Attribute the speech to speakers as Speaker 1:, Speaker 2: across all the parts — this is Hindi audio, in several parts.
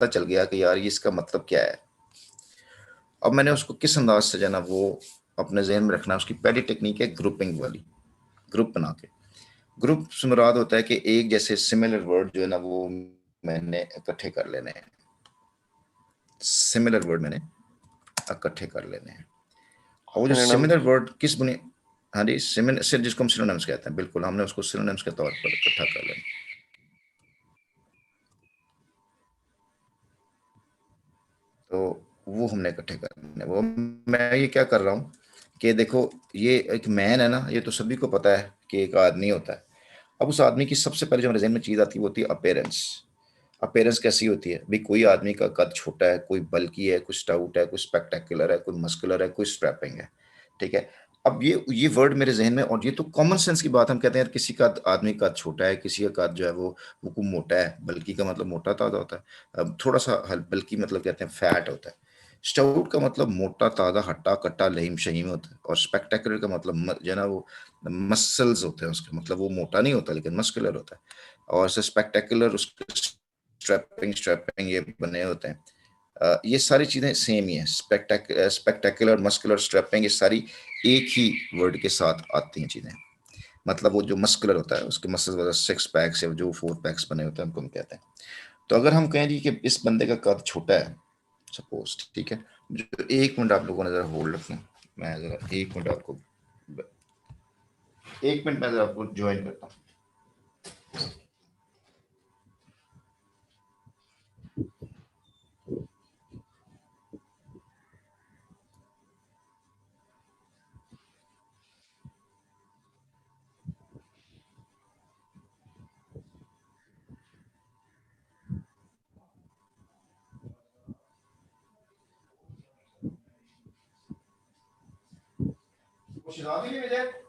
Speaker 1: पता चल गया कि यार ये इसका मतलब क्या है। अब मैंने उसको किस अंदाज से जो है ना वो अपने जहन में रखना है, उसकी पहली टेक्निक है ग्रुपिंग वाली। ग्रुप बना के, ग्रुप से मुराद होता है कि एक जैसे सिमिलर वर्ड जो है ना वो मैंने इकट्ठे कर लेने हैं। सिमिलर वर्ड मैंने इकट्ठे कर लेने हैं। और वो जो
Speaker 2: सिनोनिम्स।
Speaker 1: सिमिलर वर्ड किस बुनि, हाँ जी, सिमिलर जिसको हम सिनोनिम्स कहते हैं, बिल्कुल हमने उसको सिनोनिम्स के तौर पर इकट्ठा कर लेना। तो वो हमने इकट्ठे करने, वो मैं ये क्या कर रहा हूँ कि देखो, ये एक मैन है ना, ये तो सभी को पता है कि एक आदमी होता है। अब उस आदमी की सबसे पहले जो मेरे जहन में चीज़ आती है वो होती है अपेयरेंस। अपेयरेंस कैसी होती है भाई, कोई आदमी का कद छोटा है, कोई बल्की है, कोई स्टाउट है, कोई स्पेक्टेकुलर है, कोई मस्कुलर है, कोई स्ट्रैपिंग है। ठीक है। अब ये वर्ड मेरे जहन में, और ये तो कॉमन सेंस की बात, हम कहते हैं यार किसी का आदमी का छोटा है, किसी का कद जो है वो कोई मोटा है। बल्कि का मतलब मोटा ताजा होता है, अब थोड़ा सा बल्कि मतलब कहते हैं फैट होता है। स्टाउट का मतलब मोटा ताजा हट्टा कट्टा लहीम शहीम होता है। और स्पेक्टेकुलर का मतलब जो है ना वो मसल्स होते हैं उसके, मतलब वो मोटा नहीं होता लेकिन मस्कुलर होता है। और स्पेक्टेकुलर उसके स्ट्रैपिंग स्ट्रैपिंग ये बने होते हैं। ये सारी चीज़ें सेम ही हैं। स्पेक्टेकुलर मस्कुलर स्ट्रैपिंग ये सारी एक ही वर्ड के साथ आती हैं चीज़ें। मतलब वो जो मस्कुलर होता है उसके मसल्स वजह सिक्स पैक्स या जो फोर पैक्स बने होते हैं उनको हम कहते हैं। तो अगर हम कहें जी कि इस बंदे का कद छोटा है, सपोज, ठीक है। जो एक मिनट आप लोगों ने ज़रा होल्ड रखें, मैं ज़रा एक मिनट आपको, एक मिनट मैं ज़रा आपको ज्वाइन करता हूँ। कुछ याद ही नहीं मुझे।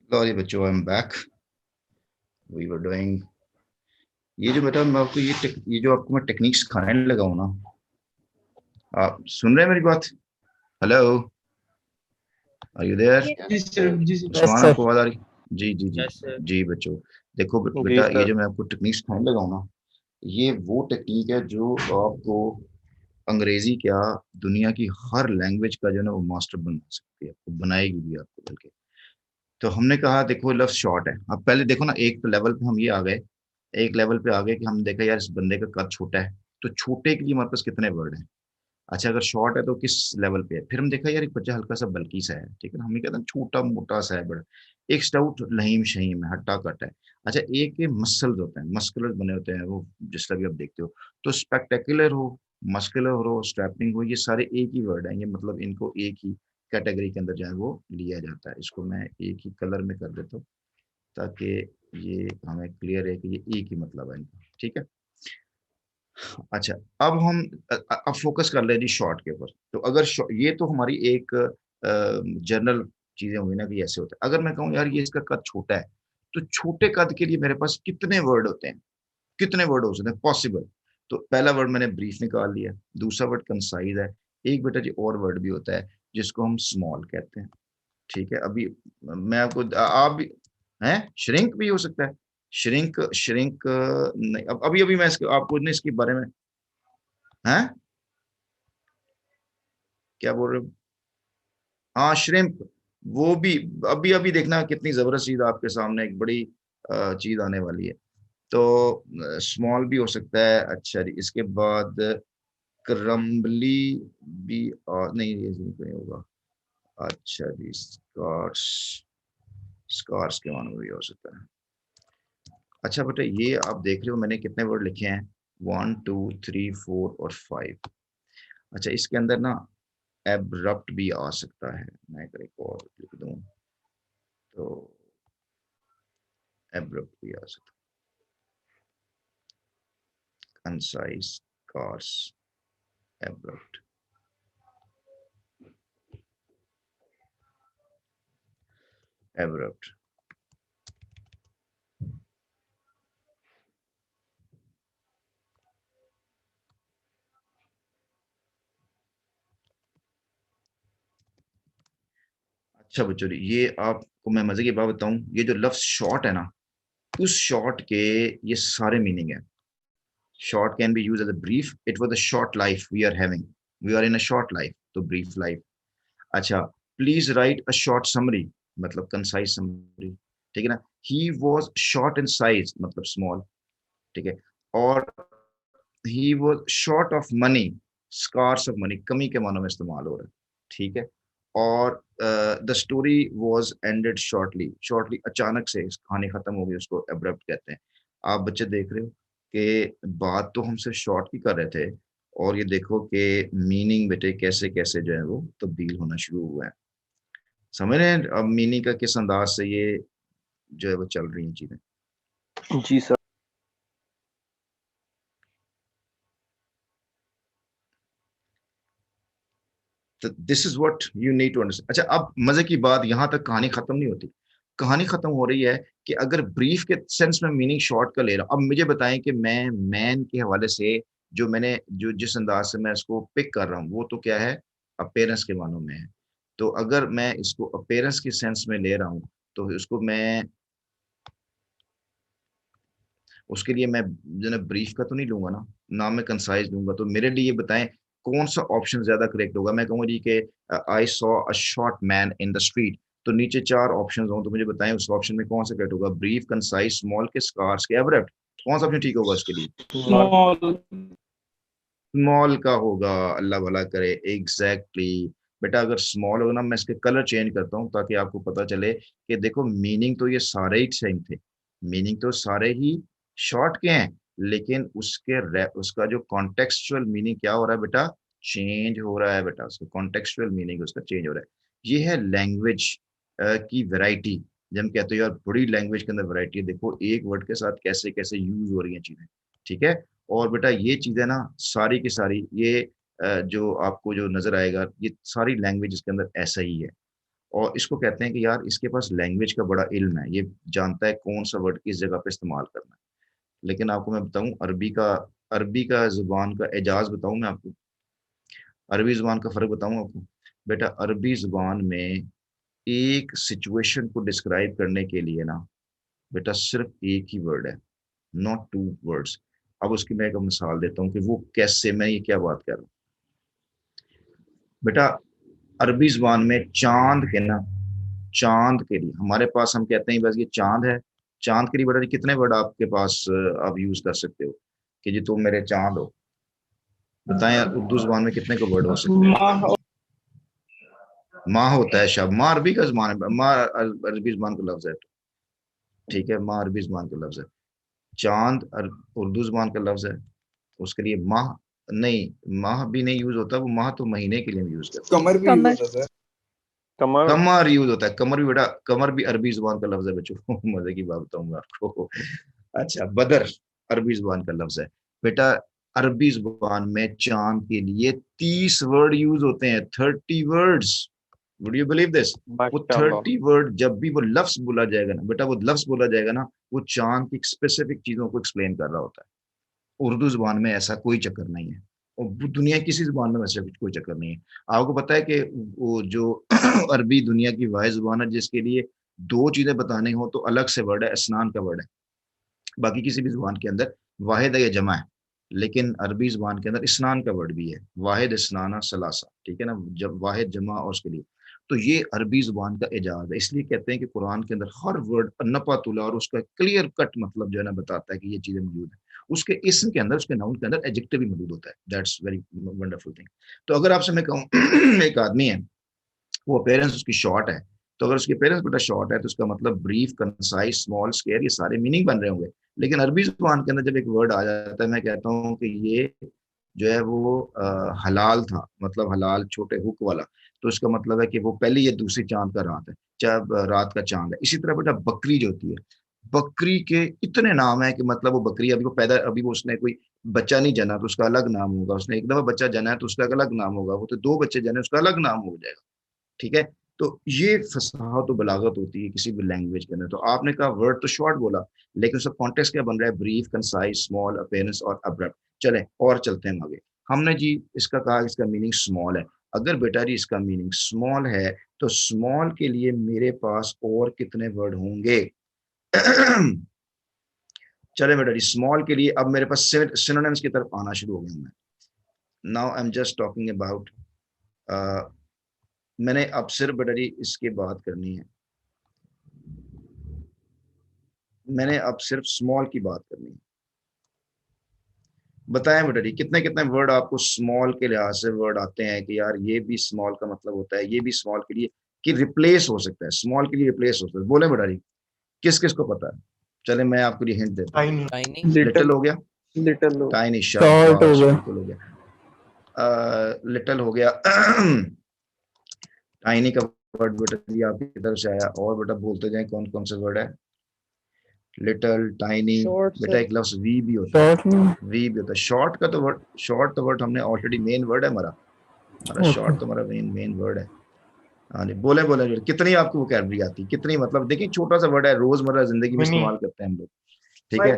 Speaker 1: लो जी बच्चों, I am back. We were doing, ये जो बेटा मैं आपको ये जो आपको मैं टेक्निक सिखाने लगा हूँ ना, आप सुन रहे हैं मेरी बात? Hello, are you there?
Speaker 2: जी सर, जी सर।
Speaker 3: Yes
Speaker 1: Usman,
Speaker 3: sir.
Speaker 1: आपको आवाज आ रही? जी जी जी।
Speaker 3: Yes sir.
Speaker 1: जी बच्चों, देखो
Speaker 2: जी
Speaker 1: बेटा, ये
Speaker 2: सर।
Speaker 1: जो मैं आपको टेक्निक सिखाने लगा हूँ ना, ये वो टेक्निक है जो आपको अंग्रेजी क्या, दुनिया की हर लैंग्वेज का जो है ना वो मास्टर बना सकती है, वो बनाएगी भी आपको बल्कि। तो हमने कहा देखो लफ्ज शॉर्ट है। अब पहले देखो ना, एक लेवल पे हम ये आ गए, एक लेवल पे आ गए कि हम देखा यार इस बंदे का कद छोटा है, तो छोटे के लिए हमारे पास कितने वर्ड हैं। अच्छा, अगर शॉर्ट है तो किस लेवल पे है। फिर हम देखा यार एक बच्चा हल्का सा बल्की सा है, ठीक है ना, हम ये कहते हैं छोटा मोटा सा है, बड़ा। एक स्टाउट लहीम शहीम है, हट्टा कट्टा है। अच्छा, एक के मसल्स होते हैं, मस्कुलर बने होते हैं वो, जिस तरह भी आप देखते हो। तो स्पेक्टेकुलर हो, मस्कुलर हो, स्ट्रैपिंग हो, ये सारे एक ही वर्ड हैं। ये मतलब इनको एक ही कैटेगरी के अंदर जो है वो लिया जाता है। इसको मैं एक ही कलर में कर देता हूँ ताकि ये हमें क्लियर है कि ये एक ही मतलब है इनका, ठीक है। अच्छा, अब हम अब फोकस कर ले जी शॉर्ट के ऊपर। तो अगर ये तो हमारी एक जनरल चीजें हुई ना कि ऐसे होता है। अगर मैं कहूँ यार ये इसका कद छोटा है, तो छोटे कद के लिए मेरे पास कितने वर्ड होते हैं, कितने वर्ड हो सकते हैं पॉसिबल। तो पहला वर्ड मैंने ब्रीफ निकाल लिया, दूसरा वर्ड कंसाइज है, एक बेटा जी और वर्ड भी होता है जिसको हम स्मॉल कहते हैं। ठीक है, अभी मैं आपको आप भी हैं, श्रिंक भी हो सकता है। श्रिंक श्रिंक नहीं, अब अभी अभी मैं आपको नहीं इसके बारे में, हैं क्या बोल रहे हो? हाँ, श्रिम्प, वो भी। अभी अभी देखना कितनी जबरदस्त चीज आपके सामने, एक बड़ी चीज आने वाली है। तो स्मॉल भी हो सकता है। अच्छा जी, इसके बाद क्रम्बली भी नहीं, ये नहीं होगा। अच्छा जी, स्कॉट्स, स्कॉट्स के मानो भी हो सकता है। अच्छा बेटा, ये आप देख रहे हो मैंने कितने वर्ड लिखे हैं, 1 2 3 4 और 5। अच्छा, इसके अंदर ना एब्रप्ट भी आ सकता है, मैं एक और लिख दूं तो एब्रप्ट भी आ सकता है, कंसाइज, कार्स, एब्रप्ट, एब्रप्ट। अच्छा बच्चों, ये आपको मैं मजे की बात बताऊं, ये जो लफ्ज शॉर्ट है ना, उस शॉर्ट के ये सारे मीनिंग है। Short can be use as a brief, it was a short life we are having, we are in a short life, तो ब्रीफ लाइफ। अच्छा, please write a short summary, मतलब कंसाइज समरी, ठीक है ना। He was short in size, मतलब स्मॉल, ठीक है। और he was short of money, scarce of money, कमी के मानों में इस्तेमाल हो रहा है, ठीक है। और the story was ended shortly, shortly अचानक से कहानी खत्म हो गई, उसको एब्रप्ट कहते हैं। आप बच्चे देख रहे हो कि बात तो हमसे शॉर्ट की कर रहे थे, और ये देखो कि मीनिंग बेटे कैसे कैसे जो है वो तब्दील होना शुरू हुआ है। समझ रहे हैं अब मीनिंग का किस अंदाज से ये जो है वो चल रही हैं चीजें।
Speaker 2: जी सर।
Speaker 1: तो this is what you need to understand. अच्छा, अब मजे की बात, यहां तक कहानी खत्म नहीं होती। कहानी खत्म हो रही है कि अगर ब्रीफ के सेंस में मीनिंग शॉर्ट का ले रहा हूं, अब मुझे बताएं कि मैं मैन के हवाले से जो मैंने जो जिस अंदाज से मैं इसको पिक कर रहा हूँ, वो तो क्या है, अपेयरेंस के मानों में है। तो अगर मैं इसको अपेयरेंस के सेंस में ले रहा हूँ, तो उसको मैं, उसके लिए मैं जो है ब्रीफ का तो नहीं लूंगा ना, ना मैं कंसाइज लूंगा। तो मेरे लिए बताएं कौन सा ऑप्शन ज्यादा करेक्ट होगा। मैं कहूंगा जी कि I saw a short man in the street, तो नीचे 4 ऑप्शंस हों, तो मुझे बताएं उस ऑप्शन में कौन सा करेक्ट होगा, ब्रीफ, कंसाइज, स्मॉल के, स्कार्स के, एब्रप्ट, कौन सा ऑप्शन ठीक होगा उसके लिए।
Speaker 2: स्मॉल।
Speaker 1: स्मॉल का होगा, अल्लाह भला करे, एग्जैक्टली बेटा। अगर स्मॉल होगा ना, मैं इसके कलर चेंज करता हूँ ताकि आपको पता चले कि देखो मीनिंग तो ये सारे ही सेम थे, मीनिंग तो सारे ही शॉर्ट के हैं, लेकिन उसका जो कॉन्टेक्सचुअल मीनिंग क्या हो रहा है बेटा, चेंज हो रहा है बेटा, उसका कॉन्टेक्सचुअल मीनिंग उसका चेंज हो रहा है। ये है लैंग्वेज की वैरायटी। जब हम कहते हैं यार बड़ी लैंग्वेज के अंदर वैरायटी है, देखो एक वर्ड के साथ कैसे कैसे यूज हो रही हैं चीजें, ठीक है। और बेटा ये चीजें ना सारी की सारी ये जो आपको जो नजर आएगा, ये सारी लैंग्वेज इसके अंदर ऐसा ही है। और इसको कहते हैं कि यार इसके पास लैंग्वेज का बड़ा इल्म है, ये जानता है कौन सा वर्ड किस जगह पे इस्तेमाल करना है। लेकिन आपको मैं बताऊं अरबी का जुबान का एजाज बताऊं मैं आपको, अरबी जुबान का फर्क बताऊं आपको। बेटा अरबी जुबान में एक सिचुएशन को डिस्क्राइब करने के लिए ना बेटा सिर्फ एक ही वर्ड है, नॉट टू वर्ड्स। अब उसकी मैं एक मिसाल देता हूँ कि वो कैसे, मैं ये क्या बात कर रहा हूँ बेटा। अरबी जुबान में चांद के ना, चांद के लिए हमारे पास हम कहते हैं बस ये चांद है। चांद के लिए बेटा जी कितने वर्ड आपके पास आप यूज कर सकते हो कि जी तुम मेरे चांद हो। बताएं यार उर्दू जुबान में कितने को वर्ड हो सकते हैं।
Speaker 2: माह।
Speaker 1: माँ होता है शब, माँ अरबी का जुबान है, माँ अरबी जुबान का लफ्ज है, ठीक है, माँ अरबी जुबान का लफ्ज है। चांद उर्दू जुबान का लफ्ज है, उसके लिए माह नहीं, माह भी नहीं यूज होता, वो माह तो महीने के लिए यूज करते हैं।
Speaker 3: कमर भी यूज होता है।
Speaker 2: कमर।
Speaker 1: कमर यूज होता है, कमर भी बेटा, कमर भी अरबी जुबान का लफ्ज है बच्चों मजे की बात बताऊंगा आपको। अच्छा, बदर अरबी जुबान का लफ्ज है बेटा। अरबी जुबान में चांद के लिए 30 वर्ड यूज होते हैं, 30 words. Would you believe this. वो
Speaker 2: माशाल्लाह।
Speaker 1: 30 वर्ड जब भी वो लफ्ज बोला जाएगा ना बेटा, वो लफ्ज बोला जाएगा ना, वो चांद की स्पेसिफिक चीजों को एक्सप्लेन कर रहा होता है। उर्दू जुबान में ऐसा कोई चक्कर नहीं है, और दुनिया की किसी जुबान में वैसे कोई चक्कर नहीं है। आपको पता है कि वो जो अरबी दुनिया की वाहिद जुबान है जिसके लिए 2 चीजें बतानी हो तो अलग से वर्ड है, स्नान का वर्ड है। बाकी किसी भी जुबान के अंदर वाहिद है या जमा है, लेकिन अरबी जुबान के अंदर स्नान का वर्ड भी है, वाहिद स्नाना सलासा, ठीक है ना, जब वाहिद जमा और उसके लिए। तो ये अरबी जुबान का एजाज है। इसलिए कहते हैं कि कुरान के अंदर हर वर्ड नपतुल्ला और उसका क्लियर कट मतलब जो है ना बताता है कि ये चीजें मौजूद है। उसके इसम के अंदर, उसके नाउन के अंदर एडजेक्टिव भी मौजूद होता है। That's very wonderful thing. तो अगर आपसे मैं कहूँ एक आदमी है, वो अपेयरेंस उसकी शॉर्ट है, तो अगर उसकी अपेयरेंस बेटा शॉर्ट है तो उसका मतलब ब्रीफ, कंसाइज, स्मॉल, स्केयर, ये सारे मीनिंग बन रहे होंगे। लेकिन अरबी जुबान के अंदर जब एक वर्ड आ जाता है, मैं कहता हूँ कि ये जो है वो हलाल था, मतलब हलाल छोटे हुक वाला, तो इसका मतलब है कि वो पहली या दूसरी चांद का रात है, चाहे रात का चांद है। इसी तरह बेटा बकरी जो होती है, बकरी के इतने नाम है कि मतलब वो बकरी अभी वो पैदा, अभी वो उसने कोई बच्चा नहीं जना तो उसका अलग नाम होगा, उसने एक दफा बच्चा जना है तो उसका अलग नाम होगा, वो तो दो बच्चे जने उसका अलग नाम हो जाएगा। ठीक है। तो ये फसाहत तो बलागत होती है किसी भी लैंग्वेज के अंदर। तो आपने कहा वर्ड तो शॉर्ट बोला, लेकिन उसका कॉन्टेक्स्ट क्या बन रहा है? ब्रीफ, कंसाइज, स्मॉल, अपेयरेंस और अब्रप्ट। चले और चलते हैं आगे। हमने जी इसका कहा इसका मीनिंग स्मॉल है। अगर बेटा जी इसका मीनिंग स्मॉल है तो स्मॉल के लिए मेरे पास और कितने वर्ड होंगे? चले बेटा जी स्मॉल के लिए अब मेरे पास सिनोनिम्स की तरफ आना शुरू हो गया। मैं now I am just talking about, मैंने अब सिर्फ बेटा जी इसकी बात करनी है, मैंने अब सिर्फ स्मॉल की बात करनी है। बताएं बेटा जी कितने कितने वर्ड आपको स्मॉल के लिहाज से वर्ड आते हैं कि यार ये भी स्मॉल का मतलब होता है, ये भी स्मॉल के लिए कि रिप्लेस हो सकता है, स्मॉल के लिए रिप्लेस हो सकता है। बोले बेटा जी किस किस को पता है? चले मैं आपको ये हिंट देता हूँ।
Speaker 3: टाइनी।
Speaker 4: टाइनी।
Speaker 1: Little
Speaker 2: little.
Speaker 1: हो गया,
Speaker 2: लिटिल हो।
Speaker 1: टाइनी,
Speaker 3: शॉर्ट हो
Speaker 1: शाबाश,
Speaker 3: गया।
Speaker 1: बिल्कुल हो गया। लिटिल हो गया। टाइनी का वर्ड बेटा जी आपकी तरफ से आया, और बेटा बोलते जाए कौन कौन से वर्ड है? लिटिल, टाइनी,
Speaker 2: शॉर्ट
Speaker 1: बेटा
Speaker 2: सर।
Speaker 1: एक लफ्ज वी भी होता है,
Speaker 3: शॉर्ट नहीं।
Speaker 1: वी भी होता है। शॉर्ट का तो वर्ड, शॉर्ट तो वर्ड हमने ऑलरेडी मेन वर्ड है हमारा, हमारा
Speaker 3: ओके।
Speaker 1: शॉर्ट तो हमारा मेन मेन वर्ड है। हाँ जी, बोले बोले बोले। कितनी आपको वोकैबुलरी आती है, कितनी, मतलब देखिए छोटा सा वर्ड है, रोजमर्रा जिंदगी में
Speaker 2: मिनी।
Speaker 1: इस्तेमाल करते हैं हम लोग। ठीक है। चलें,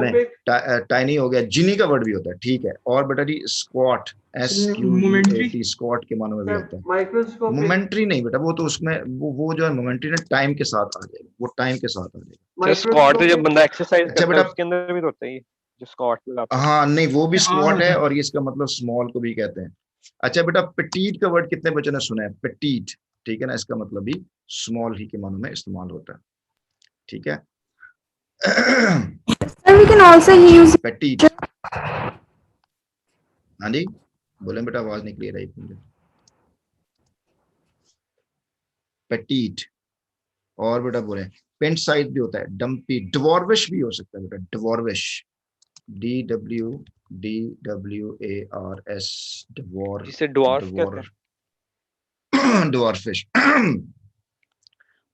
Speaker 2: माइक्रोस्कोपिक।
Speaker 1: टाइनी हो गया, जिनी का वर्ड भी होता है। ठीक है, और बेटा जी स्क्वाट,
Speaker 2: मोमेंट्री।
Speaker 1: SQUAT, स्क्वाट के मानों में भी आता है।
Speaker 2: माइक्रोस्कोपिक।
Speaker 1: मोमेंट्री नहीं बेटा, वो तो उसमें वो जो है मोमेंट्री ना टाइम के साथ आ जाएगा, वो टाइम के साथ आ जाएगा।
Speaker 2: जो स्क्वाट तो जब बंदा एक्सरसाइज
Speaker 1: अच्छा
Speaker 2: करता है
Speaker 1: बेटा,
Speaker 2: उसके अंदर भी तो होता है ये, जो स्क्वाट लगाता है।
Speaker 1: हाँ नहीं वो भी स्क्वाट है,
Speaker 2: हाँ।
Speaker 1: और ये इसका मतलब स्मॉल को भी कहते हैं। अच्छा बेटा पेटीट का वर्ड कितने बच्चों ने सुना है? पेटीट, ठीक है ना, इसका मतलब भी स्मॉल ही के मानों में इस्तेमाल होता है। ठीक है।
Speaker 5: Sir, we can also use
Speaker 1: Petit, हाँ जी, बोले बेटा, आवाज नहीं क्लियर आई मुझे। पेटीट, और बेटा बोले पेंट साइज भी होता है, डम्पी, डिवॉर्विश भी हो सकता है बेटा, डिवॉर्विश, DWDWARS, डिवॉर,
Speaker 2: जिसे ड्वार्फ कहते
Speaker 1: डिवॉर,
Speaker 2: हैं।
Speaker 1: डिवॉर्फिश,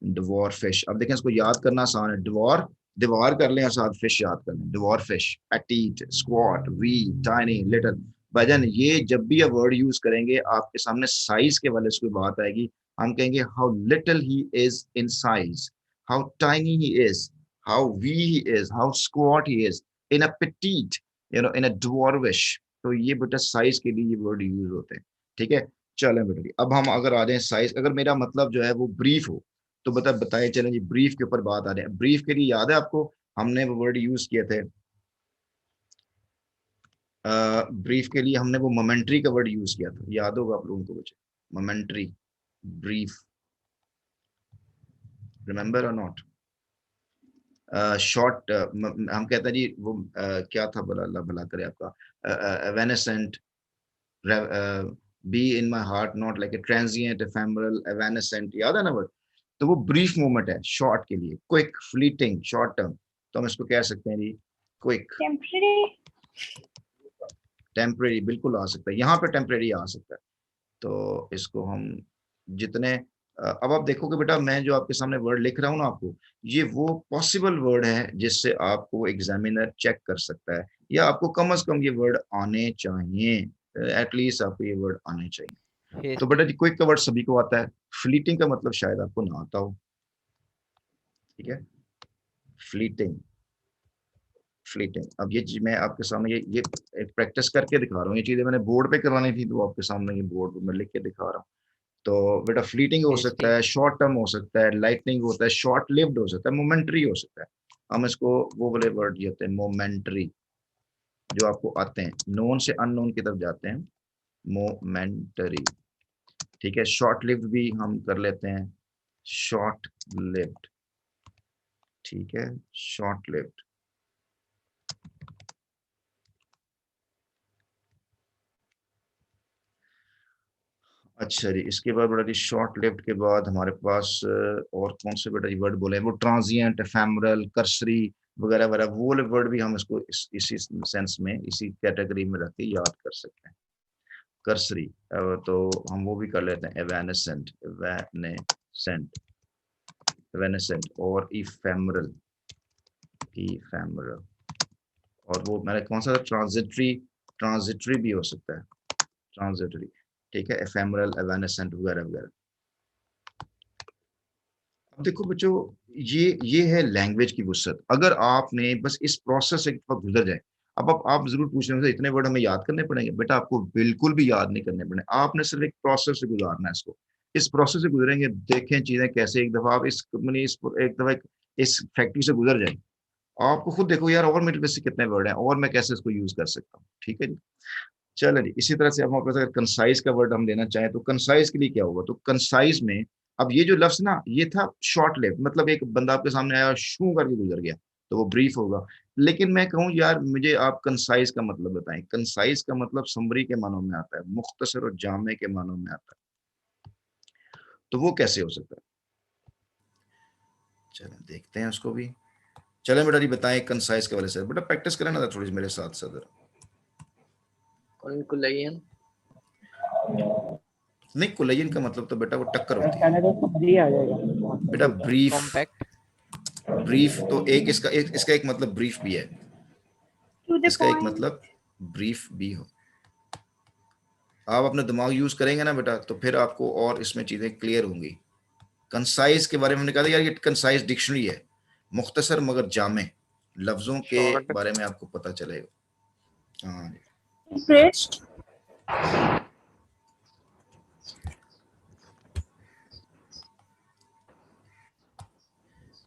Speaker 1: डिवॉर फिश। अब देखें इसको याद करना आसान है, डिवॉर दीवार कर लें और साथ फिश याद कर लें। Dwarfish, petite, squat, wee, tiny, little. भजन ये जब भी ये वर्ड यूज करेंगे आपके सामने साइज के वाले से कोई बात आएगी, हम कहेंगे how little he is in size, how tiny he is, how wee he is, how squat he is in a petite, in a dwarfish. तो ये बेटा साइज के लिए ये वर्ड यूज होते हैं। ठीक है। चलें बेटा अब हम अगर आ जाए साइज, अगर मेरा मतलब जो है वो ब्रीफ हो, तो बताए चलें जी, ब्रीफ के ऊपर बात आ रही है। ब्रीफ के लिए याद है आपको हमने वो वर्ड यूज किए थे, ब्रीफ के लिए हमने वो मोमेंट्री का वर्ड यूज किया था, याद होगा आप लोगों को बच्चे? मोमेंट्री, ब्रीफ, रिमेंबर और नॉट? शॉर्ट, हम कहते हैं जी वो क्या था, भला अल्लाह भला करे आपका, evanescent, be in my heart not like a transient ephemeral, evanescent, याद है ना वर्ड? तो वो ब्रीफ मोमेंट है शॉर्ट के लिए, क्विक, फ्लीटिंग, शॉर्ट टर्म, तो हम इसको कह सकते हैं जी क्विक।
Speaker 5: temporary.
Speaker 1: टेम्परेरी बिल्कुल आ सकता है, यहाँ पे टेम्परेरी आ सकता है। तो इसको हम जितने अब आप देखोगे बेटा मैं जो आपके सामने वर्ड लिख रहा हूँ ना आपको, ये वो पॉसिबल वर्ड है जिससे आपको एग्जामिनर चेक कर सकता है, या आपको कम से कम ये वर्ड आने चाहिए, एटलीस्ट आपको ये वर्ड आने चाहिए। तो
Speaker 4: हेस्टी।
Speaker 1: बेटा जी क्विक का वर्ड सभी को आता है, फ्लीटिंग का मतलब शायद आपको ना आता हो। ठीक है, फ्लीटिंग, फ्लीटिंग। अब ये चीज मैं आपके सामने ये एक प्रैक्टिस करके दिखा रहा हूँ, ये चीजें मैंने बोर्ड पे करवानी थी तो आपके सामने ये बोर्ड पे मैं लिख के दिखा रहा हूँ। तो बेटा फ्लीटिंग हो
Speaker 4: हेस्टी।
Speaker 1: सकता है, शॉर्ट टर्म हो सकता है, लाइटनिंग होता है, शॉर्ट लिव्ड हो सकता है, मोमेंट्री हो सकता है। हम इसको वो वाले वर्ड जो होते हैं मोमेंट्री, जो आपको आते हैं, नोन से अननोन की तरफ जाते हैं, मोमेंटरी। ठीक है, शॉर्ट लिव्ड भी हम कर लेते हैं, शॉर्ट लिव्ड, ठीक है, शॉर्ट लिव्ड। अच्छा जी, इसके बाद बेटा जी शॉर्ट लिव्ड के बाद हमारे पास और कौन से बेटा जी वर्ड बोले, वो ट्रांजिएंट, एफेमरल, कर्सरी वगैरह वगैरह, वो वाले वर्ड भी हम इसको इसी सेंस में, इसी कैटेगरी में रख के याद कर सकते हैं। कर्सरी तो हम वो भी कर लेते हैं, एवेनेसेंट, एवेनेसेंट, एवेनेसेंट, और इफेमरल, इफेमरल, और वो मैंने कौन सा, ट्रांजिटरी, ट्रांजिटरी भी हो सकता है, ट्रांजिटरी, ठीक है, एफेमरल, एवेनेसेंट वगैरह वगैरह। अब देखो बच्चों, ये है लैंग्वेज की वुसअत। अगर आपने बस इस प्रोसेस से गुजर जाए, अब आप जरूर पूछ रहे हो इतने वर्ड हमें याद करने पड़ेंगे, बेटा आपको बिल्कुल भी याद नहीं करने पड़ेंगे, आपने सिर्फ एक प्रोसेस से गुजारना है इसको। इस प्रोसेस से गुजरेंगे, देखें चीजें कैसे, एक दफा आप इस कंपनी एक दफा इस फैक्ट्री से गुजर जाए, आपको खुद देखो यार और मेरे पास कितने वर्ड हैं और मैं कैसे इसको यूज कर सकता हूँ। ठीक है जी, चलो जी। इसी तरह से अब हमारे पास अगर कंसाइज का वर्ड हम लेना चाहें तो कंसाइज के लिए क्या होगा, तो कंसाइज में अब ये जो लफ्ज ना, ये था शॉर्ट लिव, मतलब एक बंदा आपके सामने आया शू करके गुजर गया, तो वो ब्रीफ होगा। लेकिन मैं कहूँ यार मुझे आप कंसाइज का मतलब बताएं, कंसाइज का मतलब समरी के मानों में आता है, मुख्तसर और जामे के मानों में आता है, तो वो कैसे हो सकता है, चलो देखते हैं उसको भी। चले बेटा जी बताएं कंसाइज के वाले से, बेटा प्रैक्टिस करें ना थोड़ी मेरे साथ साथ।
Speaker 3: कुलयन,
Speaker 1: नहीं, कुलयन का मतलब तो बेटा वो टक्कर होती है बेटा। ब्रीफ,
Speaker 3: कॉम्पैक्ट,
Speaker 1: ब्रीफ तो इसका एक मतलब ब्रीफ भी है,
Speaker 5: To the
Speaker 1: इसका एक
Speaker 5: point.
Speaker 1: मतलब ब्रीफ भी हो। आप अपना दिमाग यूज करेंगे ना बेटा तो फिर आपको और इसमें चीजें क्लियर होंगी। कंसाइज के बारे में हमने कहा था यार, ये कंसाइज डिक्शनरी है, मुख्तसर मगर जामे, लफ्जों के
Speaker 2: शॉर्ट
Speaker 1: बारे में आपको पता चलेगा। हाँ,
Speaker 5: Impressed.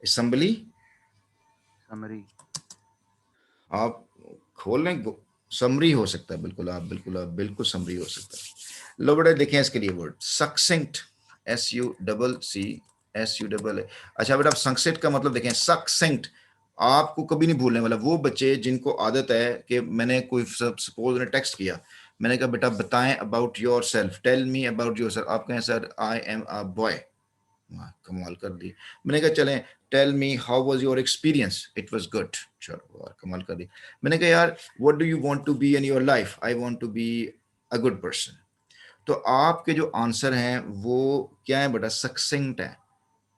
Speaker 1: असम्बली,
Speaker 4: समरी,
Speaker 1: आप खोल लें, समरी हो सकता है, बिल्कुल समरी हो सकता है। लो बेटा देखें इसके लिए वर्ड सक्सेंट, SUCCSU। अच्छा बेटा, सक्सेंट का मतलब देखें, सक्सेंट आपको कभी नहीं भूलने वाला। वो बच्चे जिनको आदत है कि मैंने कोई सपोज ने टेक्स्ट किया, मैंने कहा बेटा बताएं about yourself, tell me about yourself, आप कहें sir I am a boy, कमाल कर दी। मैंने कहा चलें, tell me how was your experience, it was good, चलो कमाल कर दी। मैंने कहा यार what do you want to be in your life, I want to be a good person. तो आपके जो आंसर हैं वो क्या है बेटा, सक्सेंट है,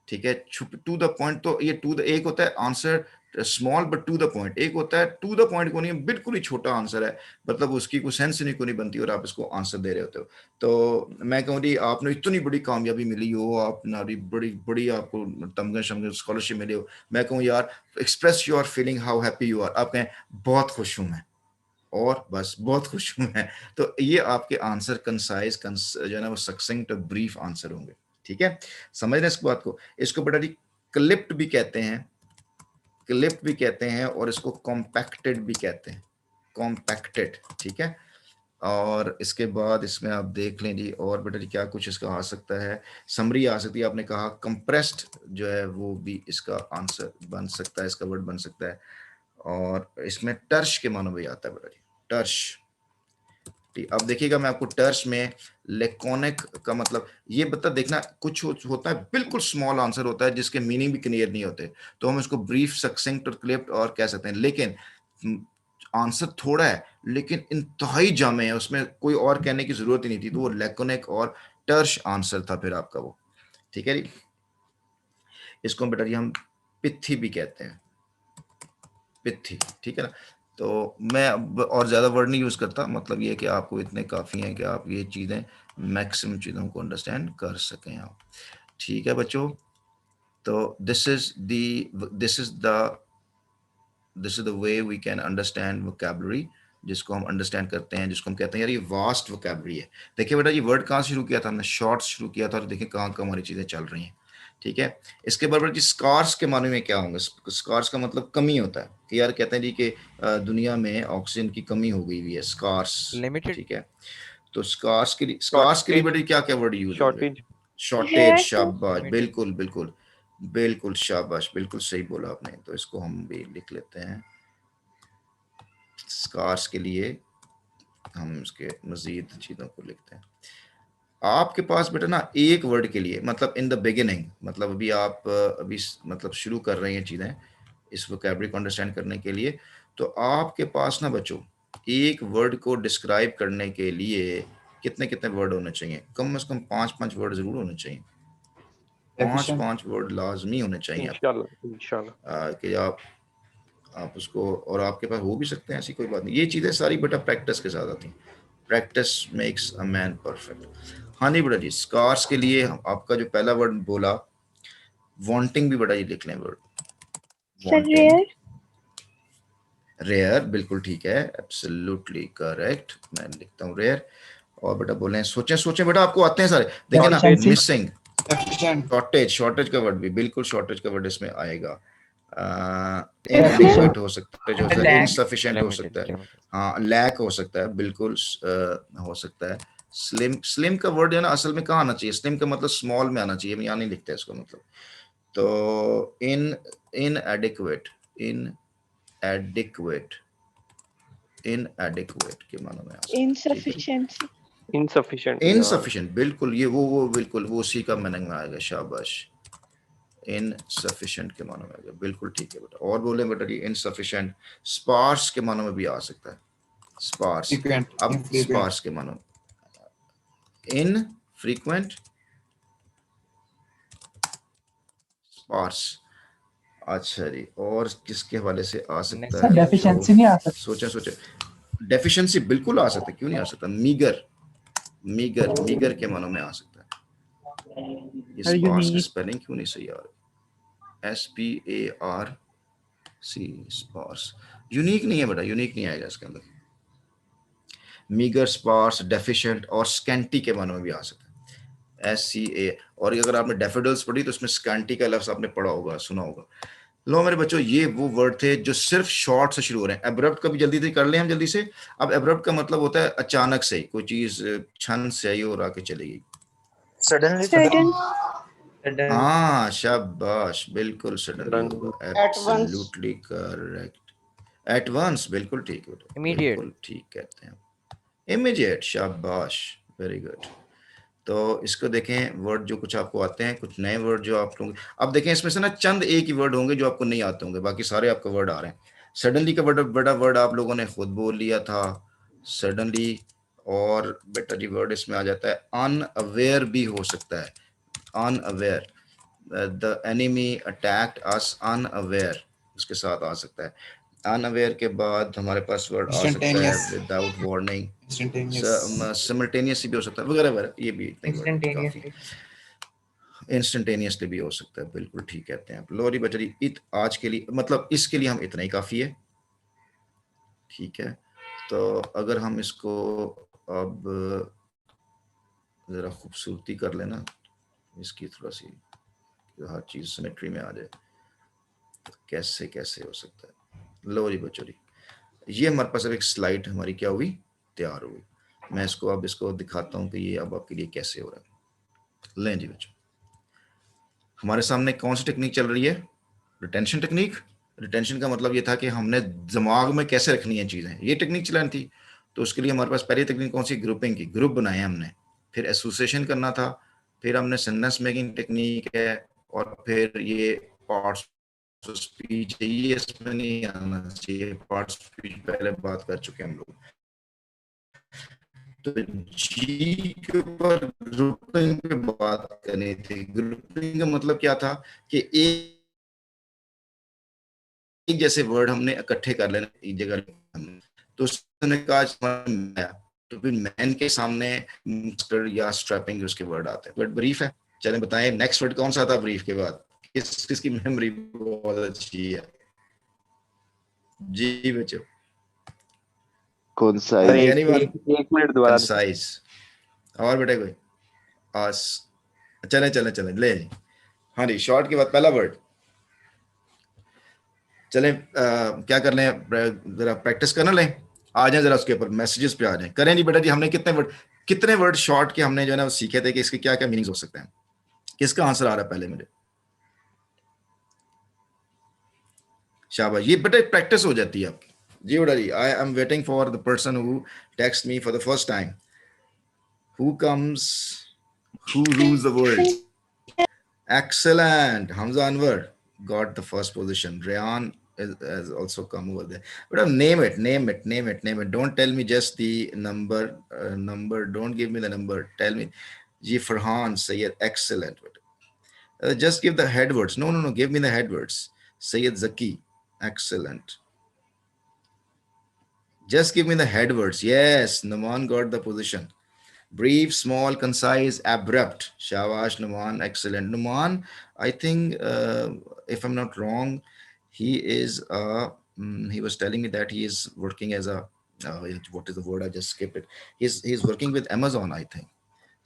Speaker 1: ठीक है, टू द पॉइंट। तो ये टू द, एक होता है answer small but to the point, एक होता है टू द पॉइंट को नहीं, बिल्कुल ही छोटा आंसर है, मतलब उसकी कोई सेंस नहीं को नहीं बनती और आप इसको आंसर दे रहे होते हो। तो मैं कहूँ जी आपने इतनी बड़ी कामयाबी मिली हो, आप नारी बड़ी बड़ी आपको तमगे शमगे स्कॉलरशिप मिली हो, मैं कहूँ यार express your feeling how happy you are, आप कहें बहुत खुश हूँ मैं, और बस बहुत खुश हूँ मैं। तो ये आपके आंसर कंसाइज जो है ना वो सक्सेंट और ब्रीफ आंसर होंगे। ठीक है, समझ रहे हैं इस बात को। इसको बेटा जी क्लिप्ड भी कहते हैं, क्लिप्ड भी कहते हैं, और इसको कॉम्पैक्टेड भी कहते हैं, कॉम्पैक्टेड, ठीक है। और इसके बाद इसमें आप देख लें जी, और बेटा जी क्या कुछ इसका आ सकता है, समरी आ सकती है, आपने कहा कंप्रेस्ड जो है वो भी इसका आंसर बन सकता है, इसका वर्ड बन सकता है। और इसमें टर्श के मानो भी आता है बेटा जी, टर्श। अब देखिएगा मैं आपको टर्च में लेकोनिक का मतलब ये बता, देखना कुछ होता है बिल्कुल स्मॉल आंसर होता है जिसके मीनिंग भी क्लियर नहीं होते, तो हम इसको ब्रीफ, सक्सेंट और क्लिप्ड और कह सकते हैं, लेकिन आंसर थोड़ा है लेकिन इंतहाई जामे है, उसमें कोई और कहने की जरूरत ही नहीं थी, तो वो लेकोनिक और टर्च आंसर था फिर आपका वो। ठीक है जी, इसको बेटा जी हम पिथी भी कहते हैं, पिथी, ठीक है ना। तो मैं और ज़्यादा वर्ड नहीं यूज़ करता, मतलब ये कि आपको इतने काफ़ी हैं कि आप ये चीज़ें मैक्सिमम चीज़ों को अंडरस्टैंड कर सकें आप। ठीक है बच्चों, तो this is the way we can understand vocabulary, जिसको हम अंडरस्टैंड करते हैं, जिसको हम कहते हैं यार ये वास्ट वोकैबुलरी है। देखिए बेटा ये वर्ड कहाँ से शुरू किया था हमने, शॉर्ट्स शुरू किया था, और देखिए कहाँ कहाँ हमारी चीज़ें चल रही हैं। ठीक है, इसके बराबर जी स्कार्स के माने में क्या होंगे, स्कार्स का मतलब कमी होता है, कि यार कहते हैं जी कि दुनिया में ऑक्सीजन की कमी हो गई हुई है, स्कार्स।
Speaker 3: लिमिटेड,
Speaker 1: ठीक है, तो स्कार्स के लिए बेटा क्या क्या वर्ड यूज होंगे?
Speaker 2: शॉर्टेज।
Speaker 1: शॉर्टेज,
Speaker 5: Rare to
Speaker 1: शाबाश, बिल्कुल बिल्कुल बिल्कुल, शाबाश, बिल्कुल सही बोला आपने। तो इसको हम भी लिख लेते हैं, स्कार्स के लिए हम इसके मजीद चीज़ों को लिखते हैं। आपके पास बेटा ना एक वर्ड के लिए, मतलब इन द बिगिनिंग, मतलब अभी आप अभी मतलब शुरू कर रहे हैं चीज़ें इस वोकैबुलरी को अंडरस्टैंड करने के लिए, तो आपके पास ना बच्चों एक वर्ड को डिस्क्राइब करने के लिए कितने कितने वर्ड होने चाहिए? कम से कम 5 वर्ड जरूर होने चाहिए। 5 वर्ड लाजमी होने चाहिए
Speaker 2: इंशाल्लाह
Speaker 1: कि आप उसको, और आपके पास हो भी सकते हैं, ऐसी कोई बात नहीं। ये चीज़ें सारी बेटा प्रैक्टिस के साथ आती हैं। Practice makes a man perfect. हाँ नहीं बेटा जी, स्कार्स के लिए आपका जो पहला वर्ड बोला, वांटिंग भी बेटा जी लिख लें word,
Speaker 5: Sir,
Speaker 1: wanting.
Speaker 5: rare.
Speaker 1: Rare, बिल्कुल ठीक है, एब्सोल्युटली करेक्ट, मैं लिखता हूँ रेयर। और बेटा बोले सोचें सोचें बेटा, आपको आते हैं सारे, देखिए ना, मिसिंग, शॉर्टेज का वर्ड भी बिल्कुल, शॉर्टेज का वर्ड इसमें आएगा। इनएडिक्वेट हो सकता है, जो इनसफिशिएंट हो सकता है, हाँ लैक हो सकता है, बिल्कुल हो सकता है। स्लिम का वर्ड है ना, असल में कहाँ आना चाहिए? स्लिम का मतलब स्मॉल में आना चाहिए, हम यहाँ नहीं लिखते इसको मतलब। तो इनएडिक्वेट के मानो में आ सकता है।
Speaker 5: Insufficiency.
Speaker 2: इनसफिशिएंट
Speaker 1: बिल्कुल, ये वो बिल्कुल वो उसी का मीनिंग में आएगा, शाबाश। इनसफिशिएंट के मानो में आएगा, बिल्कुल ठीक है बेटा। और बोले बेटा जी इनसफिशिएंट, स्पार्स के मानो में भी आ सकता है, स्पार्स। अब स्पार्स के मानो, इनफ्रीक्वेंट, स्पार्स। अच्छा जी, और किसके हवाले से आ सकता है? डेफिशिएंसी नहीं आ सकती। सोचे डेफिशिएंसी बिल्कुल आ सकता है, क्यों नहीं आ सकता? मीगर के मानों में आ सकता है। ये स्पार्स की स्पेलिंग क्यों नहीं सही आ रही? SPARC, sparse. यूनिक नहीं है बेटा, यूनिक नहीं आएगा इसके अंदर। मीगर, स्पार्स, डेफिशिएंट और स्कैंटी के मानों में भी आ सकता है, SCA। और अगर आपने डेफिडल्स पढ़ी तो उसमें स्कैंटी का लफ्ज आपने पढ़ा होगा, सुना होगा। लो मेरे बच्चों, ये वो वर्ड थे जो सिर्फ शॉर्ट से शुरू हो रहे हैं। एब्रप्ट का भी जल्दी से कर लें हम जल्दी से। अब एब्रप्ट का मतलब होता है अचानक से, कोई चीज क्षण से आई और आके चली गई।
Speaker 5: Sudden.
Speaker 1: हाँ शाबाश, बिल्कुल सडनली होगा, एब्सोल्युटली करेक्ट। एट वंस, बिल्कुल ठीक है, बिल्कुल ठीक कहते हैं। इमीडिएट, शाबाश, वेरी गुड। तो इसको देखें, वर्ड जो कुछ आपको आते हैं, कुछ नए वर्ड जो आप लोग, अब देखें इसमें से ना चंद एक ही वर्ड होंगे जो आपको नहीं आते होंगे, बाकी सारे आपको वर्ड आ रहे हैं। सडनली का बड़ा वर्ड आप लोगों ने खुद बोल लिया था, सडनली। और बेटा जी वर्ड इसमें आ जाता है अनअवेयर भी हो सकता है, unaware, the enemy attacked us unaware, उसके साथ आ सकता है। अनअवेयर के बाद हमारे पास वर्ड आ सकता है विदाउट वार्निंग, सिमल्टेनियसली भी हो सकता है, वगैरह वगैरह। ये भी इंस्टेंटेनियसली भी हो सकता है, बिल्कुल ठीक कहते हैं आप। लोरी बचरी, आज के लिए मतलब इसके लिए हम इतना ही काफ़ी है, ठीक है। तो अगर हम इसको अब ज़रा खूबसूरती कर लेना इसकी, थोड़ा सी हर चीज़ सिमेट्री में आ जाए, तो कैसे कैसे हो सकता है। लो जी बच्चों जी, ये हमारे पास अब एक स्लाइड हमारी क्या हुई, तैयार हुई। मैं इसको अब इसको दिखाता हूँ कि ये अब आपके लिए कैसे हो रहा है। लें जी बच्चों, हमारे सामने कौन सी टेक्निक चल रही है? Retention technique. रिटेंशन का मतलब ये था कि हमने दिमाग में कैसे रखनी है चीज़ें, ये टेक्निक चलानी थी। तो उसके लिए हमारे पास पहली टेक्निक कौन सी? ग्रुपिंग की, ग्रुप बनाए हमने। फिर एसोसिएशन करना था, फिर हमने सेंटेंस मेकिंग टेक्निक है, और फिर ये पार्ट्स ऑफ स्पीच, ये इसमें नहीं आना चाहिए, पार्ट्स ऑफ स्पीच पहले बात कर चुके हम लोग। तो जी के ऊपर ग्रुपिंग पे बात करनी थी। ग्रुपिंग का मतलब क्या था कि एक जैसे वर्ड हमने इकट्ठे कर लेना एक जगह। तो उसने कहा, तो फिर मैन के सामने या स्ट्रैपिंग उसके वर्ड आते हैं, बट ब्रीफ है। चलें बताएं नेक्स्ट वर्ड कौन सा था ब्रीफ के बाद? किसकी मेमोरी बहुत अच्छी है? जी बच्चों,
Speaker 2: एक मिनट दोबारा
Speaker 1: कंसाइज। और बेटा कोई आस, चले ले। हाँ जी, शॉर्ट के बाद पहला वर्ड। चलें क्या कर लें, जरा प्रैक्टिस करना लें, आ जाए जरा उसके ऊपर, मैसेजेस पे आ जाए। करें जी बेटा जी, हमने कितने वर्ड, कितने वर्ड शॉर्ट के हमने जो है ना सीखे थे कि इसके क्या क्या मीनिंग्स हो सकते हैं? किसका आंसर आ रहा है पहले मुझे? शाबाश, ये बेटा प्रैक्टिस हो जाती है आपकी। जी बेटा जी, I am waiting for the person who text me for the first time. Who comes, who rules the world? Excellent. Hamza Anwar got the first position. Rayan has also come over there. But name it, name it, name it, name it. Don't tell me just the number. Number. Don't give me the number. Tell me. Ji Farhan Sayyid. Excellent. Just give the head words. No, no, no. Give me the head words. Sayyid Zaki. Excellent. Just give me the head words. Yes, Naman got the position. Brief, small, concise, abrupt. Shabash, Numan. Excellent. Numan, I think, if I'm not wrong, he is, he was telling me that he is working as a, what is the word? I just skipped it. He's working with Amazon, I think.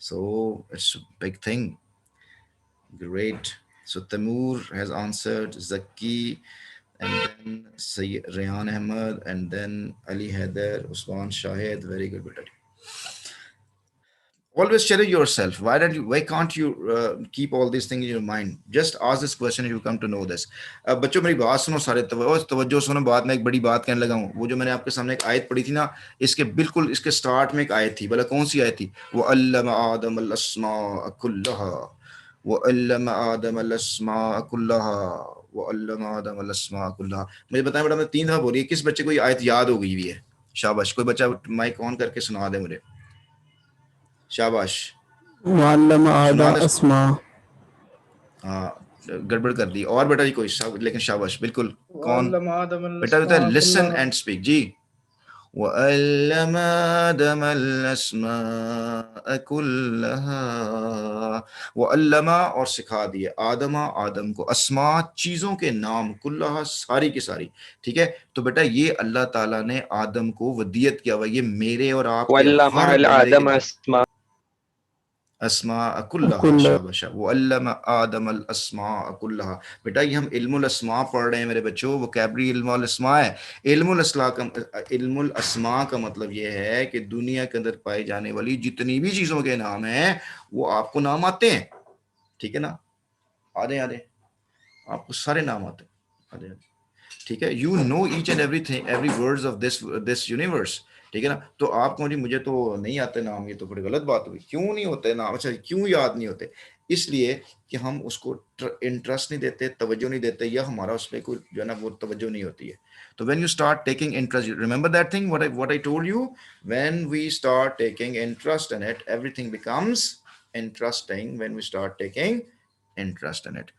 Speaker 1: So it's a big thing. Great. So Tamur has answered, Zaki, and then Rayan Ahmed, and then Ali Haider, Usman Shahid. Very good, beta. Always challenge yourself. Why can't you keep all these things in your mind? Just ask this question, you come to know this. बच्चों मेरी बात सुनो सारे, तवज्जो सुनो। बात मैं एक बड़ी बात कहने लगा हूँ। वो जो मैंने आपके सामने एक आयत पढ़ी थी ना, इसके बिल्कुल इसके स्टार्ट में एक आयत थी। बोला कौन सी आयत थी? वो अल्लम आदम अल अस्मा कुल्लहा, वो अल्लम आदम अल अस्मा कुल्लहा, वो अल्लम आदम अल अस्मा कुल्लहा। मुझे बताएं बेटा, मैं 3 दफा बोली, किस बच्चे को ये आयत याद हो गई हुई है? शाबाश, कोई बच्चा माइक ऑन करके सुना दे मुझे। शाबाश। हाँ, गड़बड़ कर दी। और बेटा जी कोई, लेकिन शाबाश, बिल्कुल। कौन बेटा बेटा? लिसन एंड स्पीक जी। वअल्लम आदम अल-अस्माअ कुल्लहा, वअल्लमा, और सिखा दिए, आदम को, अस्मा, चीजों के नाम, कुल्लहा, सारी की सारी। ठीक है, तो बेटा ये अल्लाह ताला ने आदम को वदियत किया हुआ, ये मेरे और आपके हर बंदे अस्मा कुल्लहा। शाबाश। वो अल्लम आदम अल अस्मा कुल्लहा। बेटा ये हम इल्मुल अस्मा पढ़ रहे हैं मेरे बच्चों, वो कैबरी इल्मुल अस्मा है। इल्मुल अस्मा का मतलब ये है कि दुनिया के अंदर पाई जाने वाली जितनी भी चीजों के नाम हैं वो आपको नाम आते हैं। ठीक है ना? आधे आपको सारे नाम आते हैं, आधे। ठीक है, you know each and everything, every words of this universe. ठीक है ना? तो आप कहो जी मुझे तो नहीं आते नाम, ये तो बड़ी गलत बात हुई। क्यों नहीं होते नाम? अच्छा, क्यों याद नहीं होते? इसलिए कि हम उसको इंटरेस्ट नहीं देते, तवज्जो नहीं देते, या हमारा उसमें कोई जो है ना वो तवज्जो नहीं होती है। तो when you start taking interest, remember that thing what I told you, when we start taking interest in it, everything becomes interesting when we start taking interest in it.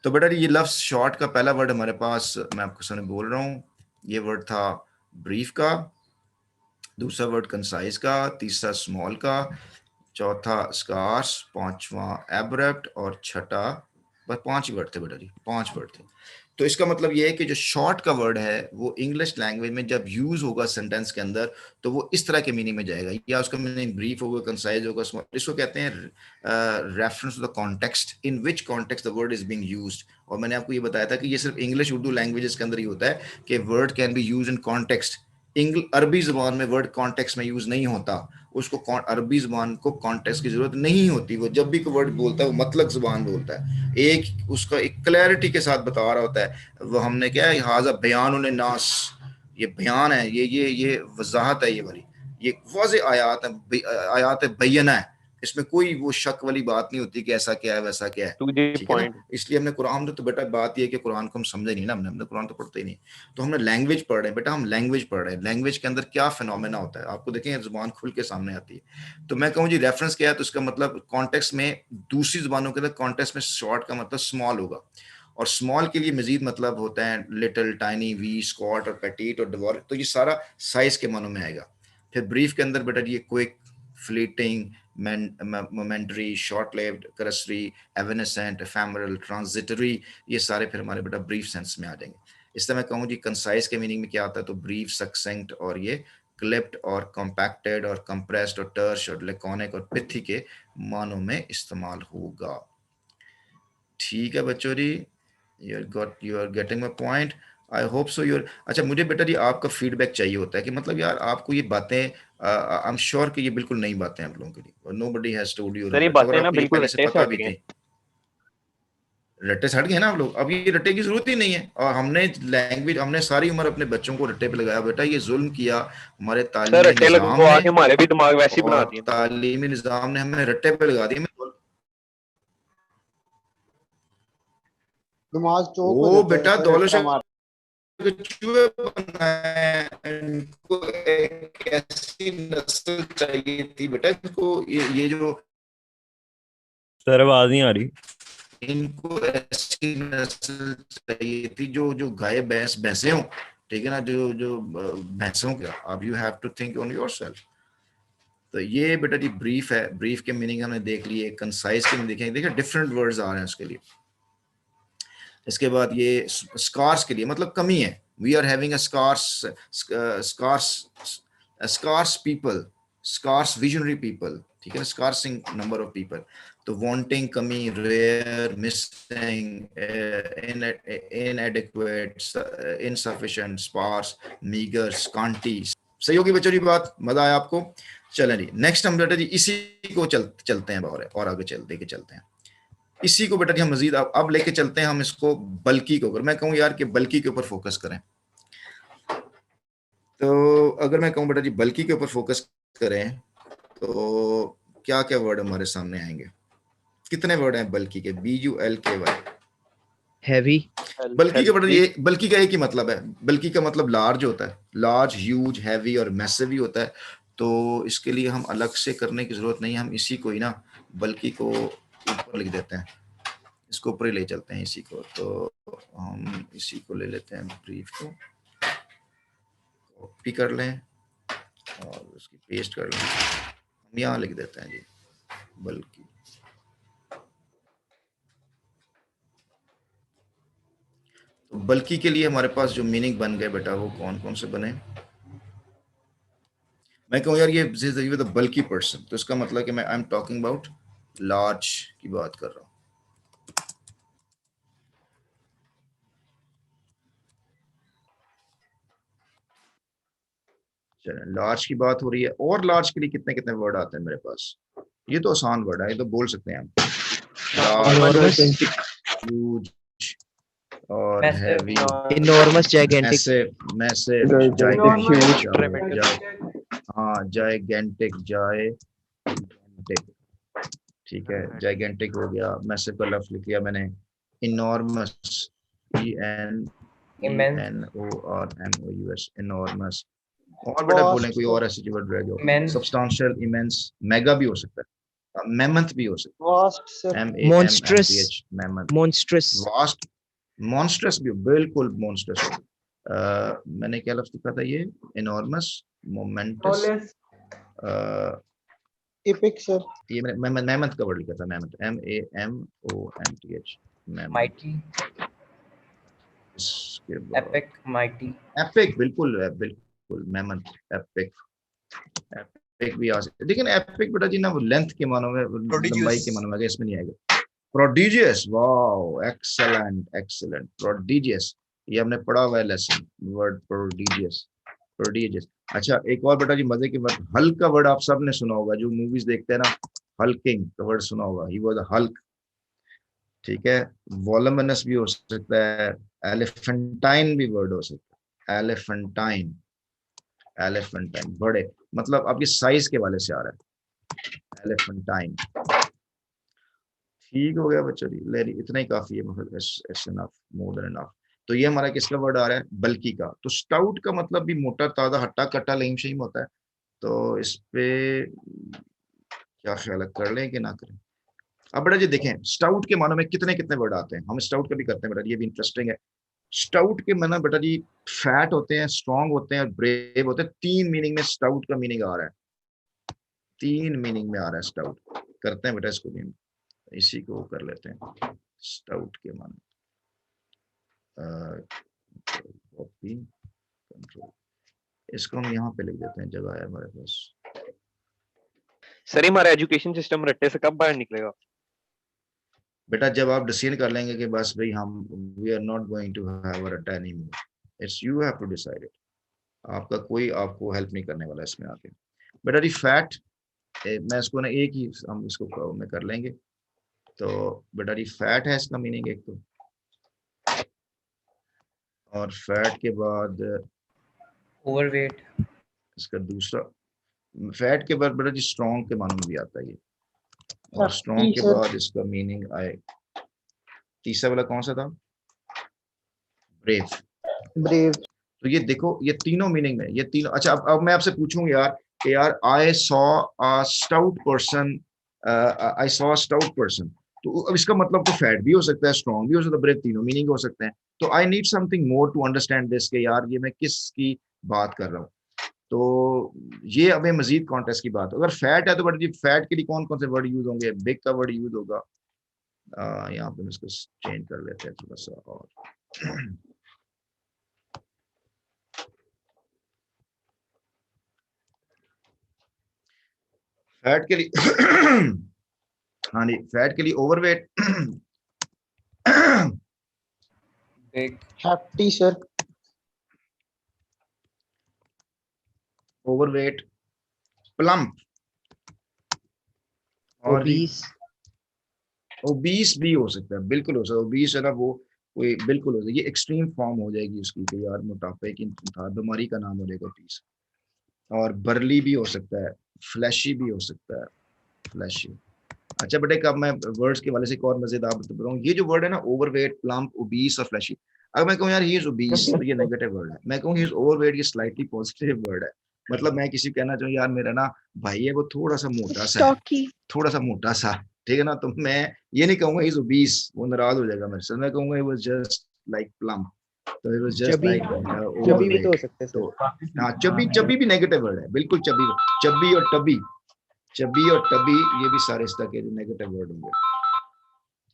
Speaker 1: तो बेटा ये लफ्ज शॉर्ट का पहला वर्ड हमारे पास, मैं आपको सामने बोल रहा हूँ, ये वर्ड था ब्रीफ का, दूसरा वर्ड कंसाइज का, तीसरा स्मॉल का, चौथा स्कार्स, पांचवा एब्रप्ट, और छठा, बस 5 ही वर्ड थे बेटा जी, 5 वर्ड थे। तो इसका मतलब ये है कि जो शॉर्ट का वर्ड है वो इंग्लिश लैंग्वेज में जब यूज होगा सेंटेंस के अंदर तो वो इस तरह के मीनिंग में जाएगा, या उसका मीनिंग ब्रीफ होगा, कंसाइज होगा, स्मॉल। इसको कहते हैं reference to the context, in which context the word is being used. और मैंने आपको ये बताया था कि ये सिर्फ इंग्लिश उर्दू लैंग्वेजेस के अंदर ही होता है कि word can be use in context. अरबी जुबान में वर्ड कॉन्टेक्स्ट में यूज नहीं होता, उसको अरबी जुबान को कॉन्टेक्स्ट की जरूरत नहीं होती। वो जब भी कोई वर्ड बोलता है वो मतलब जुबान बोलता है, एक उसका एक क्लैरिटी के साथ बता रहा होता है। वो हमने क्या है, हाजा बयान नास, ये बयान है, ये वजाहत है, ये वाली ये वाज़े आयात है, बैना है, इसमें कोई वो शक वाली बात नहीं होती कि ऐसा क्या है वैसा क्या है। ठीक है ना? इसलिए हमने कुरान, तो बेटा बात ये है कि कुरान को हम समझे नहीं ना, हमने कुरान तो पढ़ते ही नहीं, तो हमने लैंग्वेज पढ़ रहे हैं बेटा, हम लैंग्वेज पढ़ रहे हैं। लैंग्वेज के अंदर क्या फिनोमेना होता है आपको देखें, जुबान खुल के सामने आती है। तो मैं कहूँ जी रेफरेंस क्या है, तो इसका मतलब कॉन्टेक्स्ट में, दूसरी जुबानों के अंदर कॉन्टेक्स्ट में शॉर्ट का मतलब स्मॉल होगा, और स्मॉल के लिए मजीद मतलब होता है लिटिल, टाइनी, वी, स्कॉट और पेटीट और डिवॉर, तो ये सारा साइज के मानों में आएगा। फिर ब्रीफ के अंदर बेटा ये quick, fleeting, momentary, short lived, cursory, evanescent, ephemeral, transitory, ये सारे फिर हमारे बेटा ब्रीफ सेंस में आ जाएंगे। इसलिए मैं कहूँ जी कंसाइज के मीनिंग में क्या आता है, तो ब्रीफ, सक्सेंट, और ये क्लिप्ड और कॉम्पैक्टेड और कंप्रेस्ड और टर्श और लेकोनिक और पिथी के मानों में इस्तेमाल होगा। ठीक है बच्चों जी, you are getting my point, I hope so. अच्छा मुझे बेटा जी आपका फीडबैक चाहिए होता है कि मतलब यार आपको ये बातें आई एम श्योर कि ये बिल्कुल नई बातें हैं आप लोगों के लिए, और nobody has told you,
Speaker 2: sir ये बातें ना
Speaker 1: आपको ये
Speaker 2: बिल्कुल
Speaker 1: पहले से
Speaker 2: रट्टे से
Speaker 1: पता
Speaker 2: हट
Speaker 1: भी
Speaker 2: गए।
Speaker 1: थी। रट्टे से हट गए ना आप लोग, अब ये रट्टे की जरूरत ही नहीं है। और हमने लैंग्वेज, हमने सारी उम्र अपने बच्चों को रट्टे पे लगाया, बेटा ये जुल्म किया हमारे
Speaker 2: सर
Speaker 1: तालीमी
Speaker 2: रट्टे
Speaker 1: निजाम
Speaker 2: लगवा
Speaker 1: ने,
Speaker 2: के हमारे भी दिमाग वैसे ही बना
Speaker 1: और
Speaker 2: दिए।
Speaker 1: तालीमी निजाम ने हमें रट्टे पे लगा दिया।
Speaker 3: दिमाग चौक हो
Speaker 1: ओ
Speaker 3: जाता है
Speaker 1: बेटा
Speaker 3: सर
Speaker 1: दौलत
Speaker 3: रट्टा मार।
Speaker 1: चूहे बनाए, इनको एक ऐसी नस्ल चाहिए थी बेटा, इनको ये जो,
Speaker 6: सर आवाज नहीं आ रही।
Speaker 1: इनको ऐसी नस्ल चाहिए थी जो जो गाय भैंसे हो, ठीक है ना, जो जो भैंसों का, अब you have to think on yourself. तो ये बेटा जी ब्रीफ है, ब्रीफ के मीनिंग हमने देख लिए, कंसाइज के देखेंगे, देखिए डिफरेंट वर्ड्स आ रहे हैं उसके लिए। इसके बाद ये स्कार्स के लिए मतलब कमी है, we are having a scarce people, scarce visionary people, ठीक है, स्कार्सिंग नंबर ऑफ पीपल। तो वांटिंग, कमी, rare, missing, inadequate, insufficient, sparse, meagre, scanty. सही होगी बच्चों जी बात, मजा आया आपको? चलें जी, नेक्स्ट हम बेटा जी इसी को चलते हैं और आगे लेके चलते हैं इसी को बेटा जी। हम मजीद अब लेके चलते हैं हम इसको बल्कि के ऊपर। मैं कहूँ यार कि बल्कि के ऊपर फोकस करें, तो अगर मैं कहूँ बेटा जी बल्कि के ऊपर फोकस करें, तो क्या क्या वर्ड हमारे सामने आएंगे? कितने वर्ड हैं बल्कि के? BULKY,
Speaker 7: heavy.
Speaker 1: बल्कि के बेटा ये, बल्कि का एक ही मतलब है, बल्कि का मतलब लार्ज होता है, लार्ज, ह्यूज, हैवी और मैसिव भी होता है। तो इसके लिए हम अलग से करने की जरूरत नहीं है, हम इसी को ही ना बल्कि को ऊपर लिख देते हैं, इसको ऊपर ही ले चलते हैं इसी को। तो हम इसी को ले लेते हैं, ब्रीफ को कॉपी कर लें और उसकी पेस्ट कर लें, हम यहाँ लिख देते हैं जी बल्कि। तो बल्कि के लिए हमारे पास जो मीनिंग बन गए बेटा वो कौन कौन से बने? मैं कहूँ यार ये बल्कि पर्सन, तो इसका मतलब कि मैं I am talking about large की बात कर रहा हूँ। चलें, लार्ज की बात हो रही है, और लार्ज के लिए कितने कितने वर्ड आते हैं मेरे पास? ये तो आसान वर्ड है, ये तो बोल सकते हैं हम,
Speaker 7: Enormous,
Speaker 1: ह्यूज और हैवी,
Speaker 7: enormous, gigantic,
Speaker 1: मैसिव, जायगेंटिक, ठीक है, जायगेंटिक हो गया। मैसिव का लफ्ज लिख लिया मैंने, इनॉर्मस, ENORMOUS, इनॉर्मस। और बेटा बोलें कोई और ऐसी वर्ड रह गया? सब्सटेंशियल, इमेंस, मेगा भी हो सकता है, मेमंथ भी हो सकता है,
Speaker 7: monstrous,
Speaker 1: मेमंथ,
Speaker 7: monstrous,
Speaker 1: वास्ट, मॉन्स्ट्रस भी, बिल्कुल मॉन्स्ट्रस। मैंने क्या लफ्ज लिखा था? ये इनॉर्मस, मोमेंटस,
Speaker 3: इपिक सर,
Speaker 1: ये मैंने मेमंथ का वर्ड लिखा था, मेमंथ, MAMONTH,
Speaker 8: mighty, epic, mighty,
Speaker 1: epic, बिल्कुल बिल्कुल, मेमंथ, एपिक, एपिक भी आ सकता है, लेकिन एपिक बेटा जी ना वो लेंथ के मानों में, लंबाई के मानों में इसमें नहीं आएगा। Prodigious, wow, excellent excellent, prodigious, ये हमने पढ़ा हुआ है लेसन, वर्ड प्रोडिजियस, प्रोडिजियस। अच्छा एक और बेटा जी मजे की बात, हल्क का वर्ड आप सब ने सुना होगा, जो मूवीज देखते हैं ना, हल्किंग का वर्ड सुना होगा, ही वाज अ हल्क, ठीक है। वॉलुमिनस भी हो सकता है, एलिफेंटाइन भी वर्ड हो सकता है, एलिफेंटाइन, एलिफेंटाइन बड़े, मतलब आपकी साइज के वाले से आ रहा है, एलिफेंटाइन। ठीक हो गया बच्चों जी, ले इतना ही काफी है, मतलब it's enough, more than enough. तो ये हमारा किसका वर्ड आ रहा है? बल्कि का। तो स्टाउट का मतलब भी मोटा, ताजा, हट्टा कट्टा, लहीम शहीम होता है। तो इस पे क्या ख्याल है, कर लें कि ना करें? अब बेटा जी देखें स्टाउट के मानों में कितने कितने वर्ड आते हैं, हम स्टाउट का भी करते हैं बेटा, ये भी इंटरेस्टिंग है। स्टाउट के माना बेटा जी फैट होते हैं, स्ट्रांग होते हैं और ब्रेव होते हैं। 3 मीनिंग में स्टाउट का मीनिंग आ रहा है, 3 मीनिंग में आ रहा है स्टाउट। करते हैं बेटा इसको भी, इसी को कर लेते हैं स्टाउट के मान, कॉपी कंट्रोल, इसको हम यहाँ पे लिख देते हैं, जगह है हमारे पास।
Speaker 2: सर हमारा एजुकेशन सिस्टम रट्टे से कब बाहर निकलेगा?
Speaker 1: बेटा जब आप डिसाइड कर लेंगे कि बस भाई हम we are not going to have a रट्टा anymore, it's you have to decide it. आपका कोई आपको हेल्प नहीं करने वाला इसमें आके। बेटा जी फैट, मैं इसको ना एक ही हम इसको में कर लेंगे। तो बेटा जी फैट है इसका मीनिंग एक तो, और फैट के बाद
Speaker 8: overweight,
Speaker 1: इसका दूसरा, फैट के बाद बेटा जी स्ट्रॉन्ग के मानों में भी आता है ये, और स्ट्रॉन्ग के बाद इसका मीनिंग आए, तीसरा वाला कौन सा था, ब्रेव।
Speaker 3: ब्रेव।
Speaker 1: तो ये देखो ये तीनों मीनिंग में, ये तीनों। अच्छा अब मैं आपसे पूछूं यार कि यार I saw a stout person, I saw a stout person, तो अब इसका मतलब तो फैट भी हो सकता है, स्ट्रॉन्ग भी हो सकता है, ब्रेव, तीनों मीनिंग हो सकते हैं। तो I need something more to understand this कि यार ये मैं किसकी बात कर रहा हूँ। तो ये हमें मजीद कॉन्टेक्स्ट की बात, अगर फैट है तो बट जी फैट के लिए कौन कौन से वर्ड यूज होंगे, बिग का वर्ड यूज होगा, यहाँ पे हम इसको चेंज कर लेते हैं थोड़ा सा, और फैट के लिए हाँ जी, फैट के लिए overweight,
Speaker 8: big,
Speaker 3: hefty sir.
Speaker 1: Overweight, plump, और
Speaker 7: obese,
Speaker 1: ओबीस भी हो सकता है, बिल्कुल हो सकता है, ओबीस है ना वो कोई बिल्कुल हो सकता है, ये एक्सट्रीम फॉर्म हो जाएगी उसकी कि यार मोटापे की बीमारी का नाम हो जाएगा ओबीस। और बर्ली भी हो सकता है, फ्लैशी भी हो सकता है, फ्लैशी। अच्छा बेटे कब मैं वर्ड्स के वाले से एक और मजेदार बताऊं, ये जो वर्ड है ना ओवरवेट, प्लम्प, ओबीस और फ्लैशी, अगर मैं कहूँ यार ही इज ओबीस तो ये नेगेटिव वर्ड है, मैं कहूँ ही इज ओवरवेट ये स्लाइटली पॉजिटिव वर्ड है। मतलब मैं किसी को कहना चाहूँ यार मेरा ना भाई है वो थोड़ा सा मोटा सा है,
Speaker 5: स्टॉकी।
Speaker 1: थोड़ा सा मोटा सा, ठीक है ना, तो मैं ये नहीं कहूंगा ही इज ओबीस, वो नाराज हो जाएगा मेरे से, मैं कहूंगा he was just like plump, तो he was just
Speaker 7: chubby,
Speaker 1: like
Speaker 7: chubby भी तो हो
Speaker 1: ओवरवेट।
Speaker 7: सकते हैं
Speaker 1: तो
Speaker 7: सर।
Speaker 1: हाँ चबी, चबी भी नेगेटिव वर्ड है, बिल्कुल चबी, चबी और टबी, चबी और टबी ये भी सारे इस तरह के नेगेटिव वर्ड होंगे,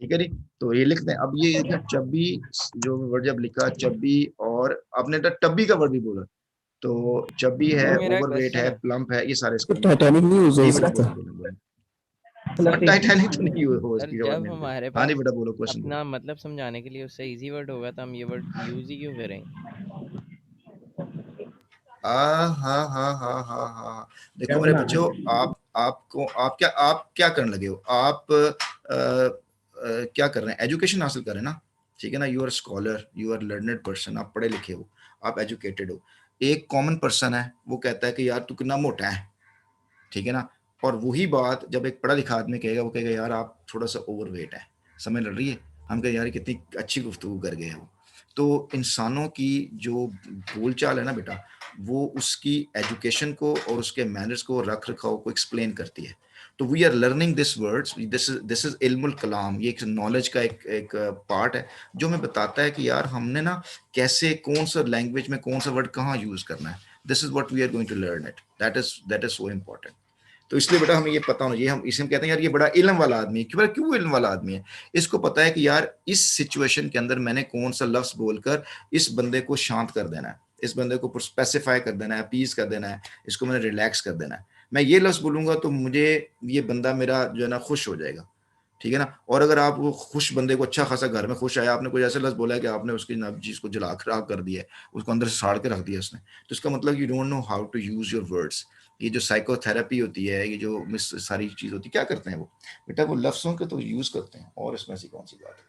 Speaker 1: ठीक है जी। तो ये लिखते हैं, अब ये चबी जो वर्ड जब लिखा चबी, और आपने तो टबी का वर्ड भी बोला, तो चबी है,
Speaker 9: मेरा
Speaker 1: ओवरवेट
Speaker 9: क्वेश्चन
Speaker 1: है,
Speaker 9: है
Speaker 1: प्लम्प है, ये सारे इसके
Speaker 3: टाइटैनिक नहीं यूज हो
Speaker 1: जी बेटा
Speaker 3: सकता।
Speaker 1: बोलो। टाइटैनिक तो नहीं हो
Speaker 9: सर
Speaker 1: इसकी
Speaker 9: जब
Speaker 1: जवाब नहीं।
Speaker 9: हमारे
Speaker 1: हाँ जी
Speaker 9: पास
Speaker 1: बेटा बोलो, क्वेश्चन बोलो।
Speaker 9: अपना मतलब समझाने के लिए उससे इजी वर्ड होगा तो हम ये वर्ड यूज ही क्यों करेंगे?
Speaker 1: हाँ हाँ हाँ हाँ हाँ हाँ, देखो मेरे बच्चों, आप क्या करने लगे हो, आप क्या कर रहे हैं, एजुकेशन हासिल कर रहे हैं ना, ठीक है ना, you are scholar, you are learned person, आप पढ़े लिखे हो, आप एजुकेटेड हो। एक कॉमन पर्सन है वो कहता है कि यार तू कितना मोटा है, ठीक है ना, और वही बात जब एक पढ़ा लिखा आदमी कहेगा, वो कहेगा यार आप थोड़ा सा ओवरवेट है, समझ लग रही है, हम कहें यार कितनी अच्छी गुफ्तगू कर गए हो। तो इंसानों की जो बोलचाल है ना बेटा, वो उसकी एजुकेशन को और उसके मैनर्स को, रख रखाव को एक्सप्लेन करती है। तो we are learning this words, this is इल्मुल कलाम, ये एक नॉलेज का एक पार्ट है जो हमें बताता है कि यार हमने ना कैसे, कौन सा लैंग्वेज में कौन सा वर्ड कहाँ यूज करना है। This is what we are going to learn it, that is so important. तो इसलिए बेटा हमें ये पता होना चाहिए, हम इसे कहते हैं यार ये बड़ा इल्म वाला आदमी है, क्यों इल्म वाला आदमी है, इसको पता है कि यार इस सिचुएशन के अंदर मैंने कौन सा लफ्ज बोलकर इस बंदे को शांत कर देना है, इस बंदे को स्पेसिफाई कर देना है, अपीज कर देना है, इसको मैंने रिलैक्स कर देना है। मैं ये लफ्ज बोलूंगा तो मुझे ये बंदा मेरा जो है ना खुश हो जाएगा, ठीक है ना। और अगर आप वो खुश बंदे को, अच्छा खासा घर में खुश आया, आपने कोई ऐसे लफ्ज बोला है कि आपने उसकी चीज को जला खराब कर दिया है, उसको अंदर से साड़ के रख दिया उसने, तो इसका मतलब you don't know how to use your words. ये जो साइकोथेरेपी होती है, ये जो सारी चीज होती है, क्या करते हैं वो बेटा, वो लफ्जों के तो यूज करते हैं, और इसमें से कौन सी बात है।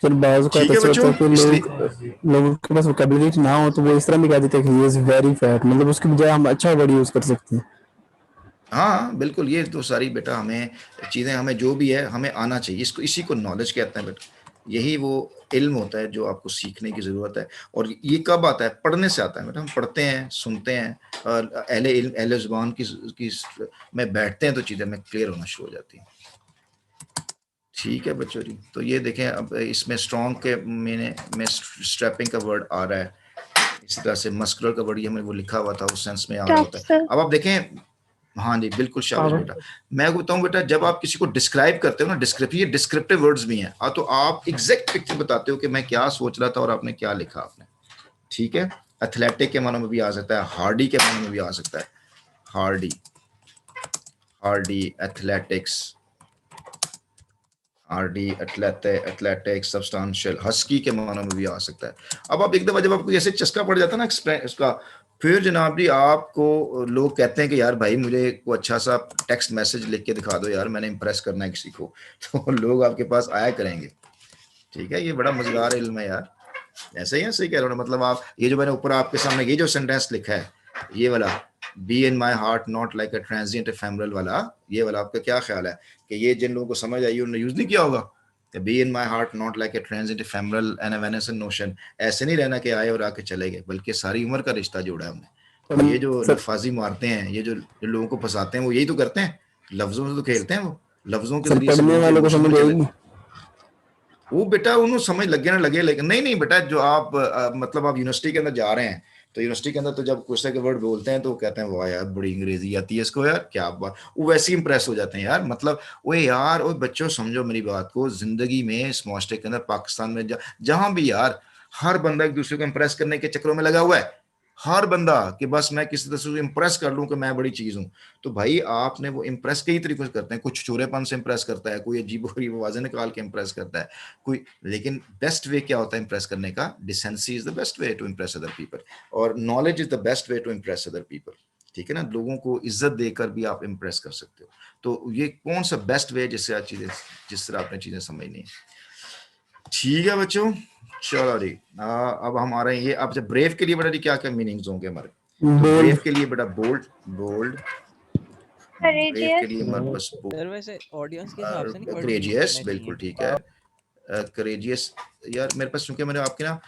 Speaker 3: फिर बाज़ का
Speaker 1: ठीक है
Speaker 3: ऐसा होता
Speaker 1: बच्चों,
Speaker 3: है कि
Speaker 1: इसलिए
Speaker 3: लोगों के पास वोकैबुलरी ना हो तो वो इस तरह भी कह देते हैं कि ही इज वेरी फैट, मतलब उसकी बजाय हम अच्छा वर्ड यूज कर सकते हैं।
Speaker 1: हाँ बिल्कुल, ये तो सारी बेटा हमें चीज़ें, हमें जो भी है हमें आना चाहिए, इसको इसी को नॉलेज कहते हैं बेटा, यही वो इल्म होता है जो आपको सीखने की ज़रूरत है। और ये कब आता है, पढ़ने से आता है बेटा, हम पढ़ते हैं, सुनते हैं, और अहले इल्म, अहले ज़ुबान की में बैठते हैं तो चीज़ें में क्लियर होना शुरू हो जाती हैं। ठीक है बच्चों जी, तो ये देखें अब इसमें स्ट्रॉन्ग के में स्ट्रैपिंग का वर्ड आ रहा है, इसी तरह से मस्कुलर का वर्ड हमें वो लिखा हुआ था उस सेंस में आ रहा होता है। अब आप देखें, हाँ जी बिल्कुल शाबाश बेटा, मैं बताऊं बेटा, जब आप किसी को डिस्क्राइब करते हो ना, डिस्क्रिप्टिव वर्ड्स भी हैं, तो आप एग्जैक्ट पिक्चर बताते हो कि मैं क्या सोच रहा था और आपने क्या लिखा आपने, ठीक है। एथलेटिक के मानों में भी आ सकता है, हार्डी के मानों में भी आ सकता है, Hardy athletics, RD athletics, substantial, husky के मानों में भी आ सकता है। अब आप एक दफा जब आपको ऐसे चस्का पड़ जाता है ना उसका, फिर जनाब जी आपको लोग कहते हैं कि यार भाई मुझे को अच्छा सा टेक्स्ट मैसेज लिख के दिखा दो यार, मैंने इंप्रेस करना है किसी को, तो लोग आपके पास आया करेंगे। ठीक है, ये बड़ा मजेदार इल्म है यार। ऐसे ही है, सही कह रहा हूँ, मतलब आप ये जो मैंने ऊपर आपके सामने ये जो सेंटेंस लिखा है, ये वाला be in my heart not like a transient ephemeral वाला, ये वाला आपका क्या ख्याल है कि ये जिन लोगों को समझ आई उन्होंने यूज नहीं किया होगा? Be in my heart not like a transient ephemeral and evanescent notion, ऐसे नहीं रहना कि आए और आके चले गए, बल्कि सारी उम्र का रिश्ता जोड़ा है हमने। तो ये जो नफाजी मारते हैं, ये जो लोगों को फंसाते हैं, वो यही तो करते हैं, लफ्जों से तो खेलते हैं, वो लफ्जों के जरिए
Speaker 3: पढ़ने वालों को समझ आएगी।
Speaker 1: वो बेटा उन्होंने समझ लगे ना लगे, लेकिन नहीं बेटा, जो आप मतलब आप यूनिवर्सिटी के अंदर जा रहे हैं, तो यूनिवर्सिटी के अंदर तो जब कुछ के वर्ड बोलते हैं तो कहते हैं वाह यार बड़ी अंग्रेजी आती है इसको यार, क्या बात, वो वैसे ही इंप्रेस हो जाते हैं यार। मतलब ओए यार, ओए बच्चों समझो मेरी बात को, जिंदगी में इस मुआशरे के अंदर, पाकिस्तान में, जहां भी यार, हर बंदा एक दूसरे को इंप्रेस करने के चक्करों में लगा हुआ है, हर बंदा कि बस मैं किसी तरह से इंप्रेस कर लूं कि मैं बड़ी चीज हूं। तो भाई आपने वो इंप्रेस कई तरीकों से करते हैं, कुछ चोरेपन से इंप्रेस करता है, कोई अजीब आवाजें निकाल के इंप्रेस करता है, कोई, लेकिन बेस्ट वे क्या होता है इंप्रेस करने का? Decency is the best way to impress other people, और knowledge is the best way to impress other people. ठीक है ना, लोगों को इज्जत देकर भी आप इंप्रेस कर सकते हो। तो ये कौन सा बेस्ट वे जिससे आप चीजें, जिस तरह आपने चीजें समझनी है। ठीक है बच्चों, चलो जी, अब हम आ रहे हैं ये, अब जब ब्रेव के लिए बेटा जी क्या क्या मीनिंग्स होंगे हमारे? तो ब्रेव के लिए बेटा बोल्ड, ब्रेव के लिए हमारे पास
Speaker 9: सर वैसे ऑडियंस के हिसाब से नहीं वर्ड यूज
Speaker 1: करेजियस,
Speaker 9: करने
Speaker 1: बिल्कुल
Speaker 9: चाहिए।
Speaker 1: ठीक है, करेजियस। यार मेरे पास, क्योंकि मैंने आपके ना